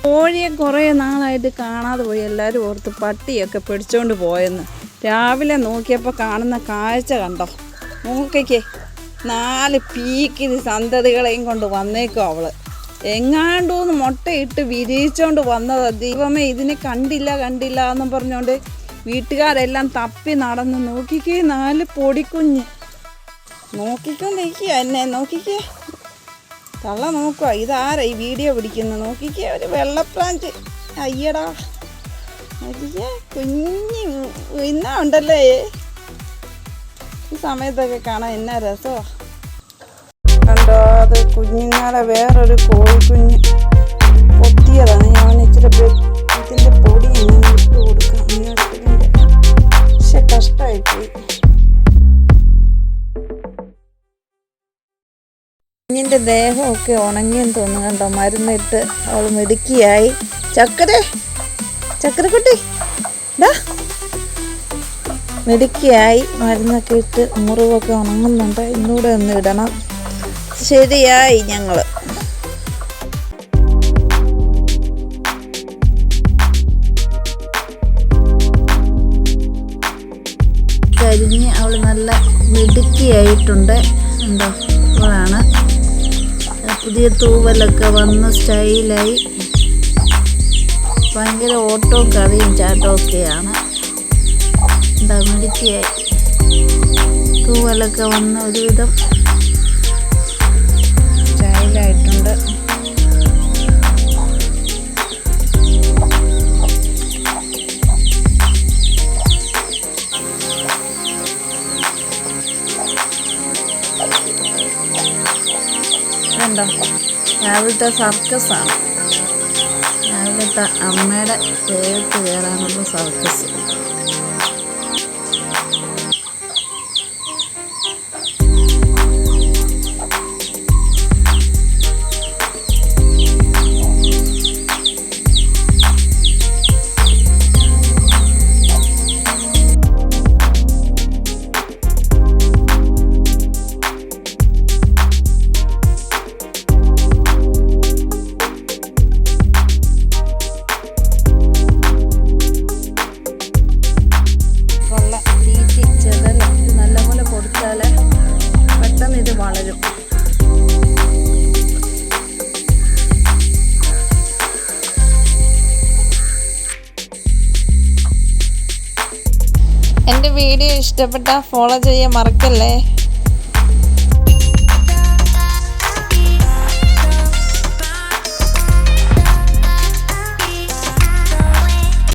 കോഴിയെ കുറേ നാളായിട്ട് കാണാതെ പോയി. എല്ലാവരും ഓർത്ത് പട്ടിയൊക്കെ പിടിച്ചോണ്ട് പോയെന്ന്. രാവിലെ നോക്കിയപ്പോൾ കാണുന്ന കാഴ്ച കണ്ടോ? നോക്കിക്കേ, 4 പീക്കിരി സന്തതികളെയും കൊണ്ട് വന്നേക്കും അവള്. എങ്ങാണ്ടൂന്ന് മുട്ടയിട്ട് വിരിയിച്ചോണ്ട് വന്നതാ. ദൈവമേ, ഇതിനെ കണ്ടില്ല എന്നും പറഞ്ഞുകൊണ്ട് വീട്ടുകാരെല്ലാം തപ്പി നടന്ന്. നോക്കിക്കേ, 4 പൊടിക്കുഞ്ഞ്. നോക്കിക്കൊണ്ടിരിക്കുക എന്നെ. നോക്കിക്കേ, തള്ള നോക്കുക. ഇതാരാ ഈ വീഡിയോ പിടിക്കുന്നത്? നോക്കിക്കേ, ഒരു വെള്ളപ്രാഞ്ച്. അയ്യടാ, നോക്കിക്കേ, കുഞ്ഞി ഇന്നാ ഉണ്ടല്ലേ. ഈ സമയത്തൊക്കെ കാണാൻ എന്നാ രസമാണ്. കണ്ടോ, അത് കുഞ്ഞുങ്ങളെ വേറൊരു കോഴിക്കുഞ്ഞ് പൊത്തിയതാണ്. ഞാൻ ഇച്ചിരി ഇതിൻ്റെ പൊടി ഇങ്ങനെ ഇട്ട് കൊടുക്കാം നീളത്തിൻ്റെ. പക്ഷെ കഷ്ടമായിപ്പോയി. കുഞ്ഞിൻ്റെ ദേഹമൊക്കെ ഉണങ്ങിയെന്ന് തോന്നുന്നു. കണ്ടോ, മരുന്നിട്ട് അവൾ മിടുക്കിയായി. ചക്കരക്കുട്ടി ഡാ, മിടുക്കിയായി. മരുന്നൊക്കെ ഇട്ട് മുറിവൊക്കെ ഉണങ്ങുന്നുണ്ട്. ഇന്നൂടെ ഒന്ന് ഇടണം. ശരിയായി. ഞങ്ങൾ കരിഞ്ഞ് അവൾ നല്ല മിടുക്കിയായിട്ടുണ്ട്. എന്തോ ഇവളാണ്. പുതിയ തൂവലൊക്കെ വന്ന് സ്റ്റൈലായി. ഭയങ്കര ഓട്ടവും കളിയും ചാട്ടവും ഒക്കെയാണ്. എന്താ മിടുക്കിയായി. തൂവലൊക്കെ വന്ന് ഒരുവിധം സ്റ്റൈലായിട്ടുണ്ട്. കണ്ടോ, രാവിലത്തെ സർക്കസാണ്. രാവിലത്തെ അമ്മയുടെ ദേഹത്ത് കയറാനുള്ള സർക്കസ്. പെട്ടെന്ന് ഇത് വളരും. എൻ്റെ വീഡിയോ ഇഷ്ടപ്പെട്ടാൽ ഫോളോ ചെയ്യാൻ മറക്കല്ലേ.